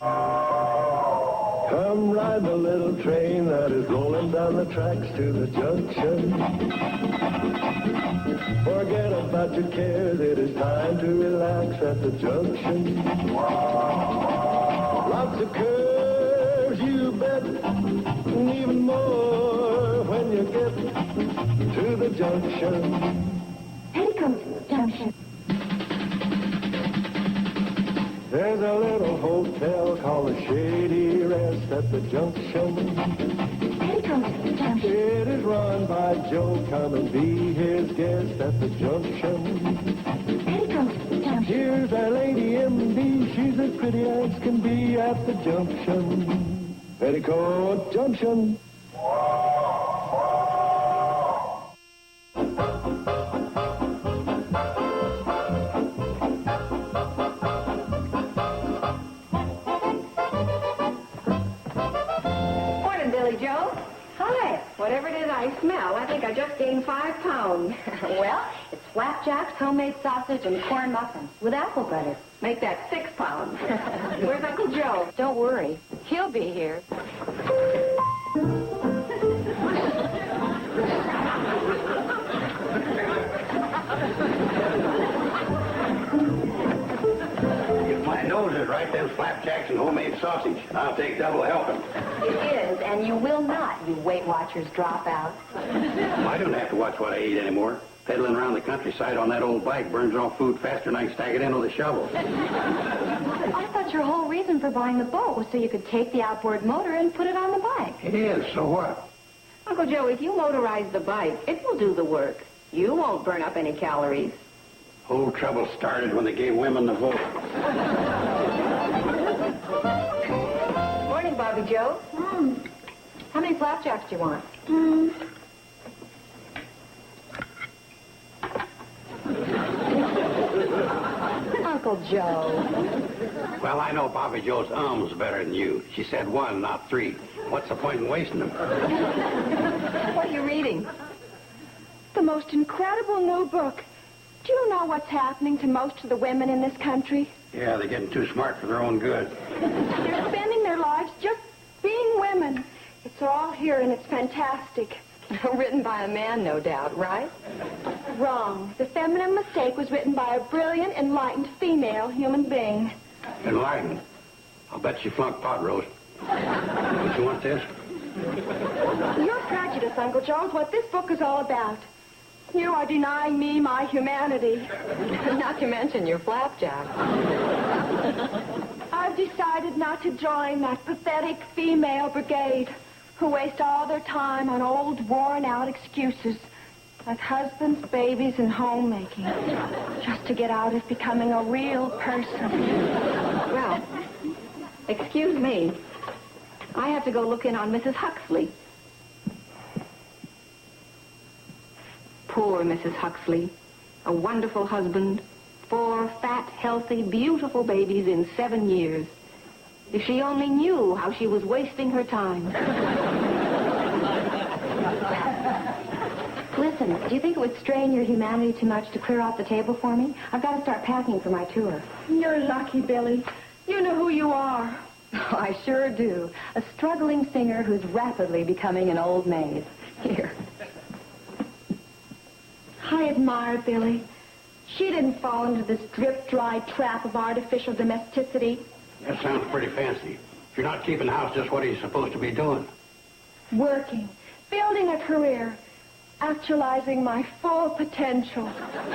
Come ride the little train that is rolling down the tracks to the junction. Forget about your cares, it is time to relax at the junction. Lots of curves, you bet, and even more when you get to the junction. Petticoat Junction. There's a little hotel called the Shady Rest at the junction. Petticoat Junction. It is run by Joe. Come and be his guest at the junction. Petticoat Junction. Here's our lady M.D. She's as pretty as can be at the junction. Petticoat Junction. Joe. Hi. Whatever it is I smell, I think I just gained 5 pounds. Well, it's flapjacks, homemade sausage, and corn muffins with apple butter. Make that 6 pounds. Where's Uncle Joe? Don't worry. He'll be here. If my nose is right, then flapjacks and homemade sausage. I'll take double helping. It is, and you will not, you Weight Watchers dropout. I don't have to watch what I eat anymore. Pedaling around the countryside on that old bike burns off food faster than I can stack it in with a shovel. I thought your whole reason for buying the boat was so you could take the outboard motor and put it on the bike. It is, so what? Uncle Joe, if you motorize the bike, it will do the work. You won't burn up any calories. Whole trouble started when they gave women the vote. Morning, Bobby Joe. How many flapjacks do you want? Uncle Joe. Well, I know Bobby Joe's um's better than you. She said 1, not 3. What's the point in wasting them? What are you reading? The most incredible new book. Do you know what's happening to most of the women in this country? Yeah, they're getting too smart for their own good. They're spending their lives just being women. It's all here and it's fantastic. Written by a man, no doubt, right? Wrong. The Feminine Mistake was written by a brilliant, enlightened female human being. Enlightened. I'll bet she flunked pot roast. Don't you want this? Your prejudice, Uncle Joe, is what this book is all about. You are denying me my humanity. Not to mention your flapjack. I've decided not to join that pathetic female brigade who waste all their time on old, worn-out excuses like husbands, babies, and homemaking just to get out of becoming a real person. Well, excuse me. I have to go look in on Mrs. Huxley. Poor Mrs. Huxley. A wonderful husband. 4 fat, healthy, beautiful babies in 7 years. If she only knew how she was wasting her time. Listen, do you think it would strain your humanity too much to clear off the table for me? I've got to start packing for my tour. You're lucky, Billy. You know who you are. Oh, I sure do. A struggling singer who's rapidly becoming an old maid. Here. I admire Billy. She didn't fall into this drip-dry trap of artificial domesticity. That sounds pretty fancy. If you're not keeping house, just what are you supposed to be doing? Working, building a career, actualizing my full potential.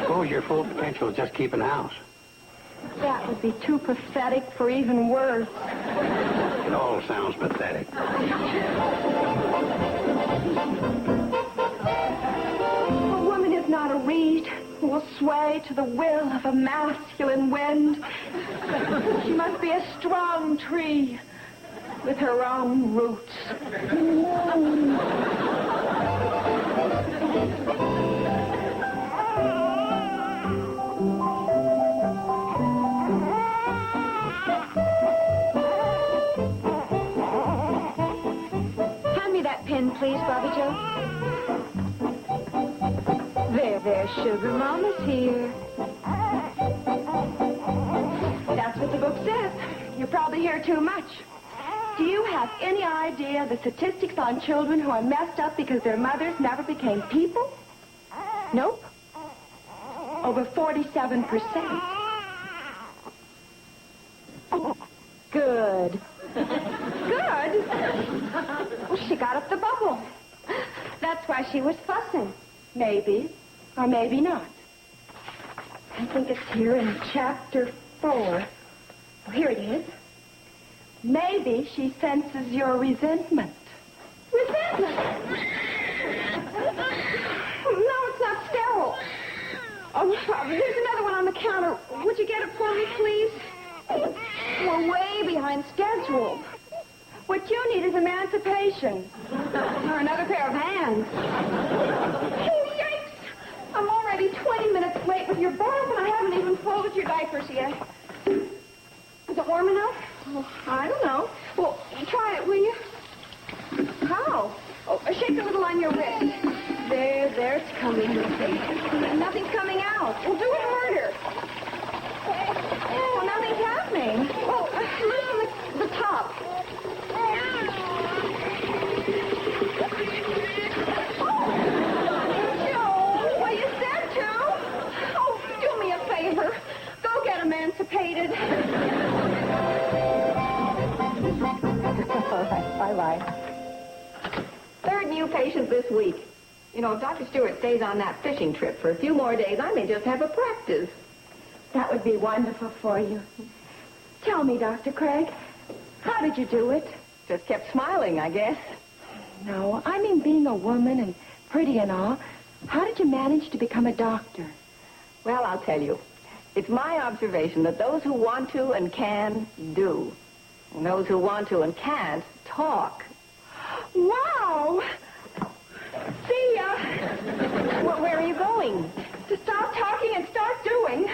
Suppose your full potential is just keeping house. That would be too pathetic for even words. It all sounds pathetic. A woman is not a reed who will sway to the will of a masculine wind. She must be a strong tree with her own roots. Hand me that pen, please, Bobby Joe. There, sugar. Mama's here. That's what the book says. You're probably hear too much. Do you have any idea the statistics on children who are messed up because their mothers never became people? Nope. Over 47%. Good. Good? Well, she got up the bubble. That's why she was fussing. Maybe, or maybe not. I think it's here in chapter 4. Oh, here it is. Maybe she senses your resentment. Resentment? No, it's not sterile. Oh, there's another one on the counter. Would you get it for me, please? We're way behind schedule. What you need is emancipation. Or another pair of hands. Oh, yikes! I'm already 20 minutes late with your bath, and I haven't even folded your diapers yet. Is it warm enough? Oh, I don't know. Well, try it, will you? How? Oh, shake a little on your wrist. There, it's coming. Nothing's coming out. Well, do it harder. Oh, nothing's happening. Oh, look on the top. Joe, well, you said to. Oh, do me a favor. Go get emancipated. All right, bye-bye. Third new patient this week. You know, if Dr. Stewart stays on that fishing trip for a few more days, I may just have a practice. That would be wonderful for you. Tell me, Dr. Craig, how did you do it? Just kept smiling, I guess. No, I mean being a woman and pretty and all. How did you manage to become a doctor? Well, I'll tell you. It's my observation that those who want to and can do. And those who want to and can't talk. Wow! See ya! Where are you going? To stop talking and start doing.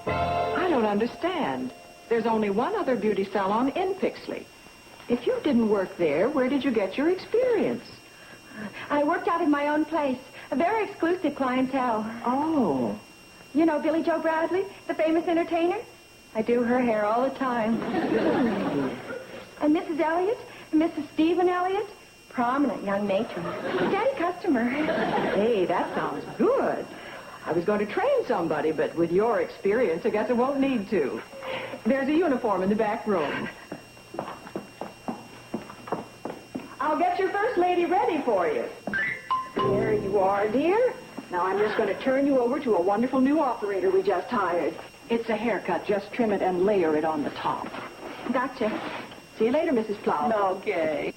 I don't understand. There's only one other beauty salon in Pixley. If you didn't work there, where did you get your experience? I worked out in my own place. A very exclusive clientele. Oh. You know Billy Joe Bradley, the famous entertainer? I do her hair all the time. And Mrs. Elliott, Mrs. Stephen Elliott, prominent young matron. Steady customer. Hey, that sounds good. I was going to train somebody, but with your experience, I guess I won't need to. There's a uniform in the back room. I'll get your first lady ready for you. There you are, dear. Now I'm just going to turn you over to a wonderful new operator we just hired. It's a haircut. Just trim it and layer it on the top. Gotcha. See you later, Mrs. Plow. Okay.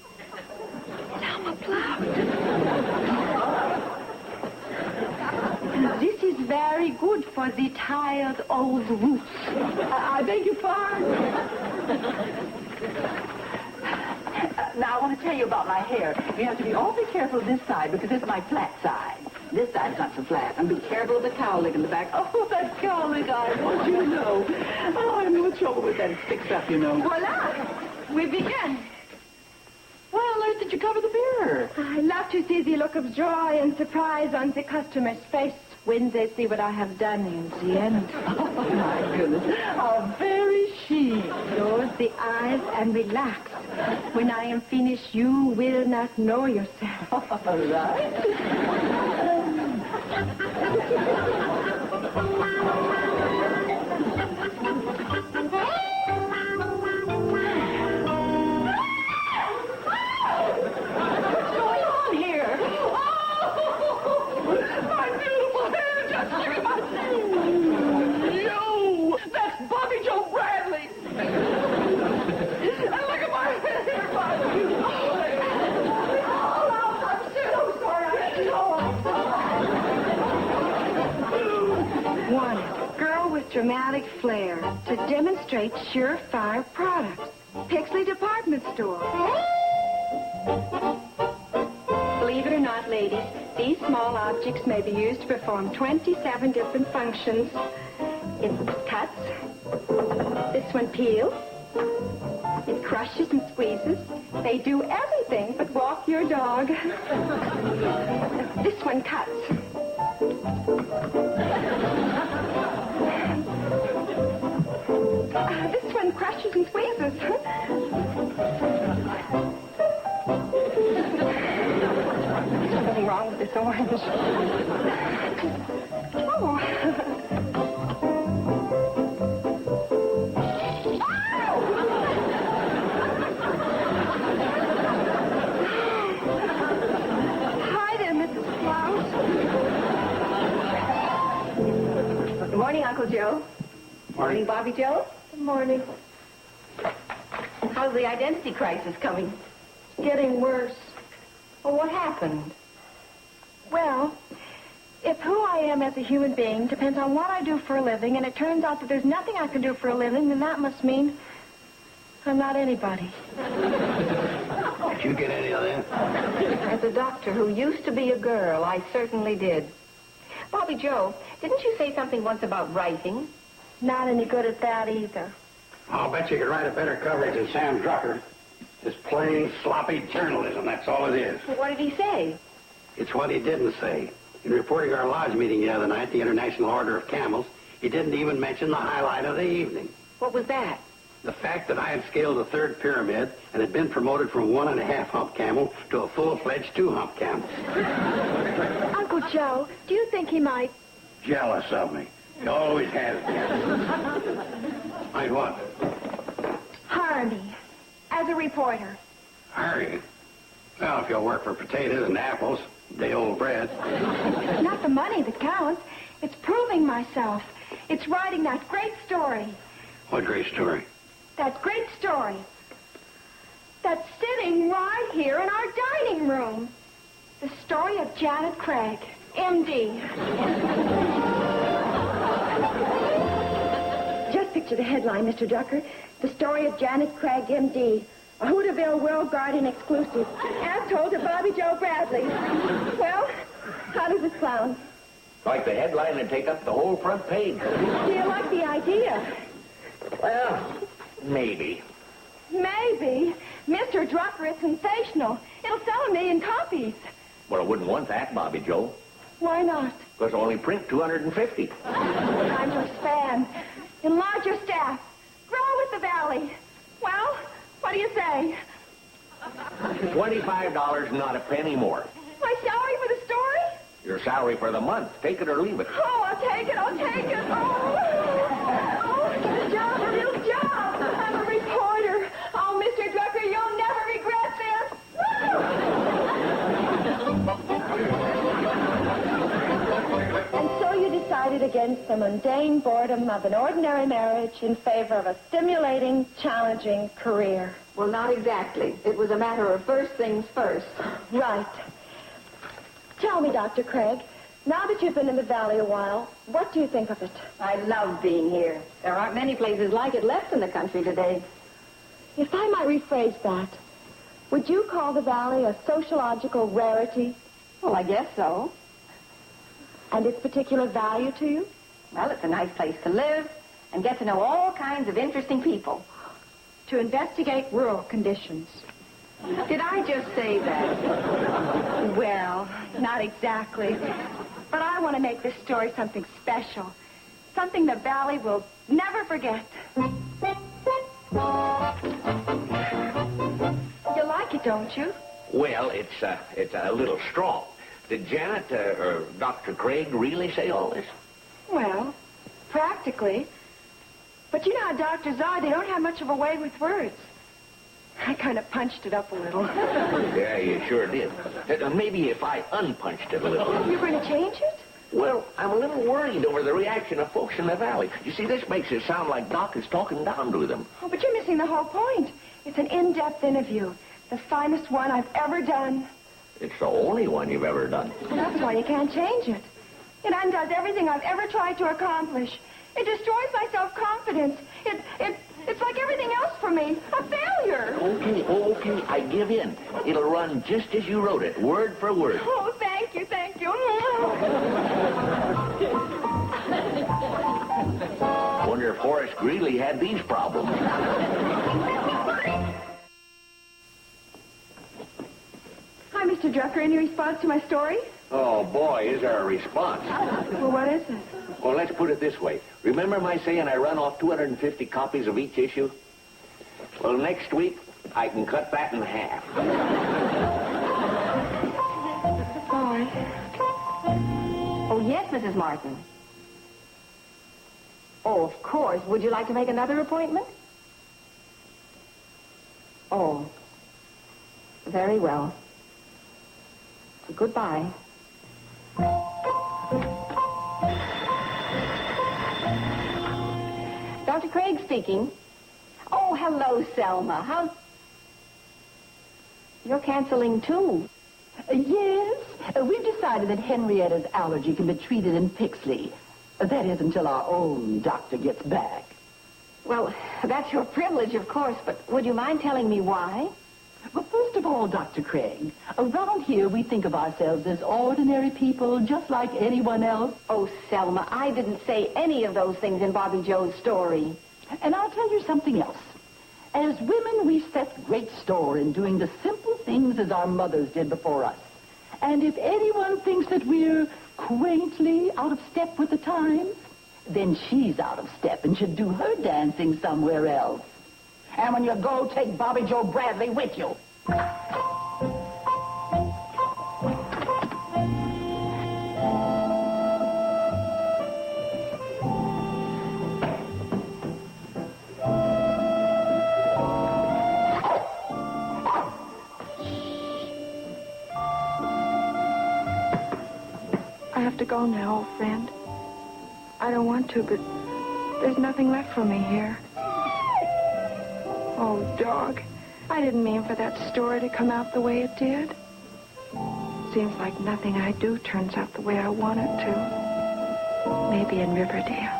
Selma Plow. This is very good for the tired old roots. I beg your pardon. Now, I want to tell you about my hair. You have to be awfully careful this side because it's my flat side. This side's not so flat. And be careful of the cowlick in the back. Oh, that cowlick, I want you to know. Oh, I have no trouble with that. It sticks up, you know. Voila! We begin. Why on earth did you cover the mirror? I love to see the look of joy and surprise on the customer's face when they see what I have done in the end. Oh, my goodness. How very chic. Close the eyes and relax. When I am finished, you will not know yourself. All right. What's going on here? Oh, my beautiful hair! Just look at my... No! That's Bobby Joe Bradley! And look at my hair, my beautiful hair! Oh, I'm so sorry. One, girl with dramatic flair to demonstrate surefire products. Pixley Department Store. Believe it or not, ladies, these small objects may be used to perform 27 different functions. It cuts. This one peels. It crushes and squeezes. They do everything but walk your dog. This one cuts. and crushes and squeezes. There's nothing wrong with this orange. Oh. Hi there, Mrs. Klaus. Good morning, Uncle Joe. Morning, Bobby Joe. Good morning. How's the identity crisis coming? Getting worse. Well, what happened? Well, if who I am as a human being depends on what I do for a living, and it turns out that there's nothing I can do for a living, then that must mean I'm not anybody. Did you get any of that? As a doctor who used to be a girl, I certainly did. Bobby Joe, didn't you say something once about writing? Not any good at that either. I'll bet you could write a better coverage than Sam Drucker. Just plain, sloppy journalism, that's all it is. Well, what did he say? It's what he didn't say. In reporting our lodge meeting the other night, the International Order of Camels, he didn't even mention the highlight of the evening. What was that? The fact that I had scaled the third pyramid and had been promoted from 1.5 hump camel to a full-fledged 2 hump camel. Uncle Joe, do you think he might... Jealous of me. He always has been. Might what? hire me as a reporter? Hire you? Well, if you'll work for potatoes and apples, day-old bread. It's not the money that counts. It's proving myself. It's writing that great story. What great story? That great story. That's sitting right here in our dining room. The story of Janet Craig, M.D. Just picture the headline, Mr. Drucker. The story of Janet Craig, M.D., a Hooterville World Guardian exclusive, as told to Bobby Joe Bradley. Well, how does this sound? Like the headline and take up the whole front page. Do you like the idea? Well, maybe. Maybe. Mr. Drucker is sensational. It'll sell 1 million copies. Well, I wouldn't want that, Bobby Joe. Why not? Because I only print 250. I'm to expand. Enlarge your staff. Grow with the valley. Well, what do you say? $25, not a penny more. My salary for the story? Your salary for the month. Take it or leave it. Oh, I'll take it. I'll take it. Oh, a job, a real job. I'm a reporter. Oh, Mr. Drucker, you'll never regret this. And so you decided against the mundane boredom of an ordinary marriage in favor of a stimulating, challenging career. Well, not exactly. It was a matter of first things first. Right. Tell me, Dr. Craig, now that you've been in the valley a while, what do you think of it? I love being here. There aren't many places like it left in the country today. If I might rephrase that, would you call the valley a sociological rarity? Well, I guess so. And its particular value to you? Well, it's a nice place to live and get to know all kinds of interesting people. To investigate rural conditions. Did I just say that? Well, not exactly. But I want to make this story something special. Something the valley will never forget. You like it, don't you? Well, it's a little strong. Did Janet or Dr. Craig really say all this? Well, practically. But you know how doctors are. They don't have much of a way with words. I kind of punched it up a little. Yeah, you sure did. Maybe if I unpunched it a little. You're going to change it? Well, I'm a little worried over the reaction of folks in the valley. You see, this makes it sound like Doc is talking down to them. Oh, but you're missing the whole point. It's an in-depth interview. The finest one I've ever done. It's the only one you've ever done. Well, that's why you can't change it. It undoes everything I've ever tried to accomplish. It destroys my self-confidence. It's like everything else for me. A failure. Okay, I give in. It'll run just as you wrote it, word for word. Oh, thank you. Wonder if Horace Greeley had these problems. Hi, Mr. Drucker. Any response to my story? Oh, boy, is there a response. Well, what is it? Well, let's put it this way. Remember my saying I run off 250 copies of each issue? Well, next week, I can cut that in half. Sorry. Oh, yes, Mrs. Martin. Oh, of course. Would you like to make another appointment? Oh. Very well. Goodbye. Dr. Craig speaking. Oh, hello, Selma. How's... You're canceling, too. Yes. We've decided that Henrietta's allergy can be treated in Pixley. That is until our own doctor gets back. Well, that's your privilege, of course, but would you mind telling me why? Well, first of all, Dr. Craig, around here we think of ourselves as ordinary people, just like anyone else. Oh, Selma, I didn't say any of those things in Bobby Joe's story. And I'll tell you something else. As women, we set great store in doing the simple things as our mothers did before us. And if anyone thinks that we're quaintly out of step with the times, then she's out of step and should do her dancing somewhere else. And when you go, take Bobby Joe Bradley with you. I have to go now, old friend. I don't want to, but there's nothing left for me here. Oh, dog. I didn't mean for that story to come out the way it did. Seems like nothing I do turns out the way I want it to. Maybe in Riverdale.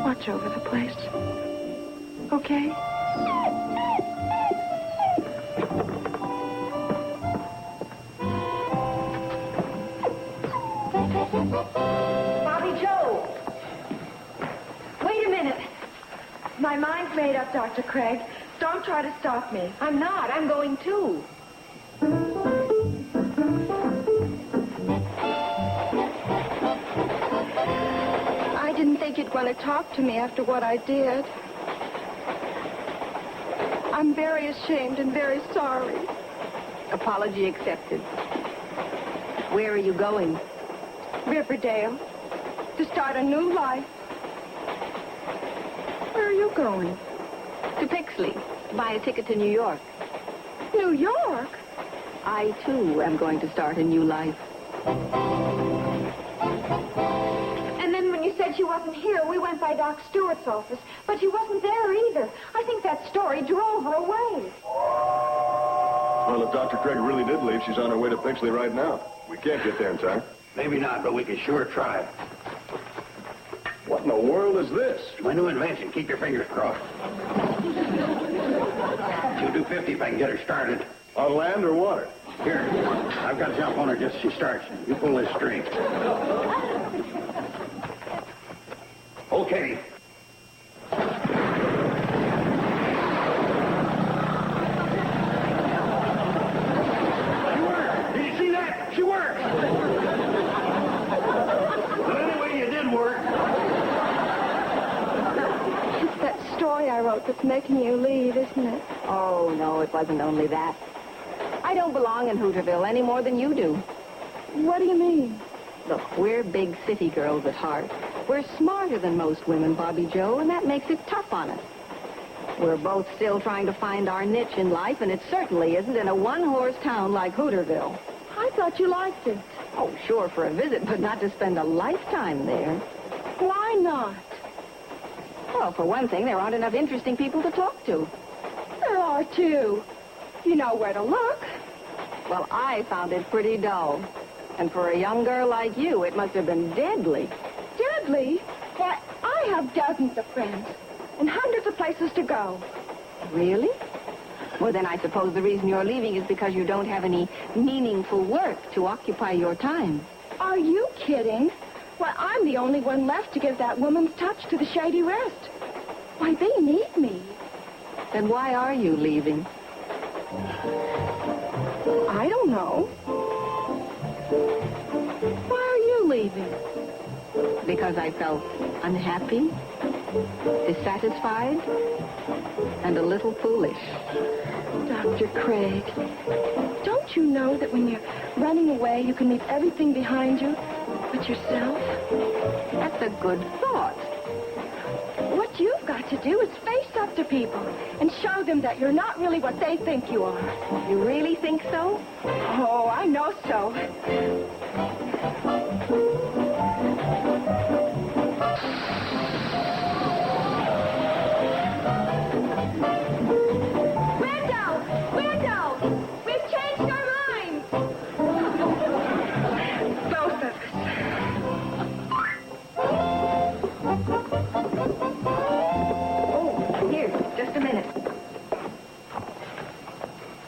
Watch over the place. Okay? Bobby Joe! Wait a minute. My mind's made up, Dr. Craig. Don't try to stop me. I'm not. I'm going too. I didn't think you'd want to talk to me after what I did. I'm very ashamed and very sorry. Apology accepted. Where are you going? Riverdale. To start a new life. Where are you going? To Pixley. To buy a ticket to New York. New York? I, too, am going to start a new life. And then when you said she wasn't here, we went by Doc Stewart's office, but she wasn't there either. I think that story drove her away. Well, if Dr. Craig really did leave, she's on her way to Pixley right now. We can't get there in time. Maybe not, but we can sure try. What in the world is this? My new invention. Keep your fingers crossed. She'll do 50 if I can get her started. On land or water? Here, I've got to jump on her just as she starts. You pull this string. Okay. She worked. Did you see that? She worked. But anyway, you did work. It's that story I wrote that's making you leave, isn't it? Oh, no, it wasn't only that. I don't belong in Hooterville any more than you do. What do you mean? Look, we're big city girls at heart. We're smarter than most women, Bobby Joe, and that makes it tough on us. We're both still trying to find our niche in life, and it certainly isn't in a one-horse town like Hooterville. I thought you liked it. Oh, sure, for a visit, but not to spend a lifetime there. Why not? Well, for one thing, there aren't enough interesting people to talk to. There are two. You know where to look. Well, I found it pretty dull. And for a young girl like you, it must have been deadly. Deadly? Why, I have dozens of friends and hundreds of places to go. Really? Well, then I suppose the reason you're leaving is because you don't have any meaningful work to occupy your time. Are you kidding? Why, I'm the only one left to give that woman's touch to the Shady Rest. Why, they need me. Then why are you leaving? I don't know. Why are you leaving? because I felt unhappy, dissatisfied, and a little foolish. Dr. Craig, don't you know that when you're running away, you can leave everything behind you but yourself? That's a good thought. What you've got to do is face up to people and show them that you're not really what they think you are. You really think so? Oh, I know so.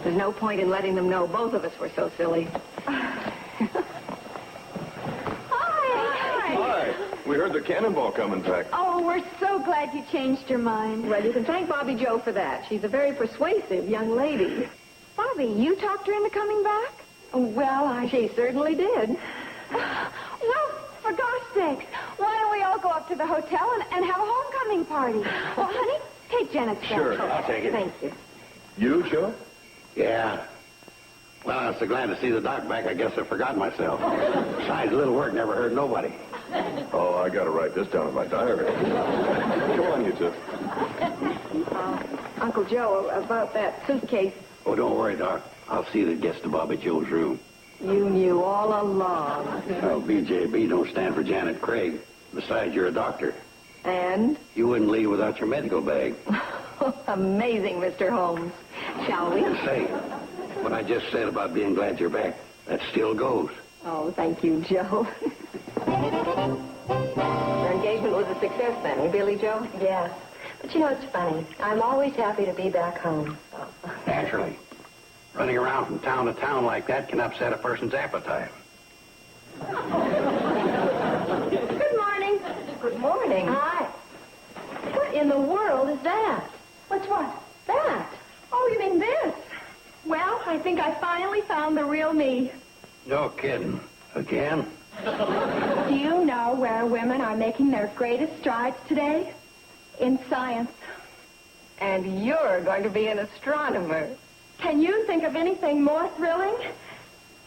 There's no point in letting them know both of us were so silly. Hi. We heard the cannonball coming back. Oh, we're so glad you changed your mind. Well, you can thank Bobby Joe for that. She's a very persuasive young lady. Bobby, you talked her into coming back? Well, She certainly did. Well, for gosh sakes, why don't we all go up to the hotel and have a homecoming party? Well, honey, take Janet's bag. Sure. I'll take it. Thank you. You, Joe? Yeah. Well, I was so glad to see the doc back, I guess I forgot myself. Besides, little work never hurt nobody. Oh, I got to write this down in my diary. Come on, you two. Uncle Joe, about that suitcase, Oh, don't worry, Doc. I'll see that it gets to Bobby Joe's room. you knew all along. Well, BJB don't stand for Janet Craig. Besides, you're a doctor. And? You wouldn't leave without your medical bag. Amazing, Mr. Holmes. Shall we? Say, what I just said about being glad you're back, that still goes. Oh, thank you, Joe. Your engagement was a success then, Billy Joe? Yes. But you know, it's funny. I'm always happy to be back home. Naturally. Running around from town to town like that can upset a person's appetite. Good morning. Good morning. Hi. What in the world is that? what's what? That? Oh, you mean this? Well, I think I finally found the real me. No kidding. Again? Do you know where women are making their greatest strides today? In science. And you're going to be an astronomer. Can you think of anything more thrilling?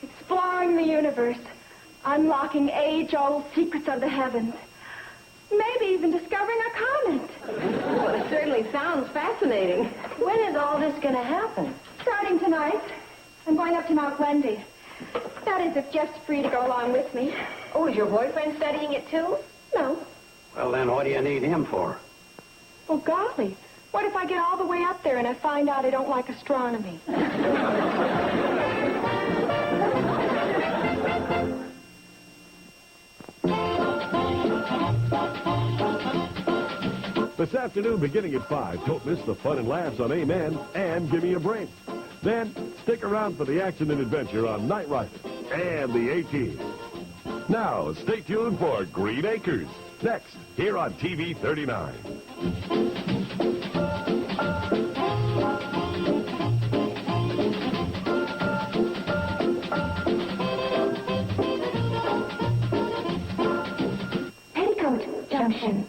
Exploring the universe, unlocking age-old secrets of the heavens. Maybe even discovering a comet. Well, it certainly sounds fascinating. When is all this going to happen? Starting tonight, I'm going up to Mount Wendy. That is, if Jeff's free to go along with me. Oh, is your boyfriend studying it too? No. Well, then what do you need him for? Oh, golly. What if I get all the way up there and I find out I don't like astronomy? This afternoon, beginning at 5, don't miss the fun and laughs on Amen and Give Me a Break. Then, stick around for the action and adventure on Night Rider and the A-Team. Now, stay tuned for Green Acres, next, here on TV 39. Petticoat Junction.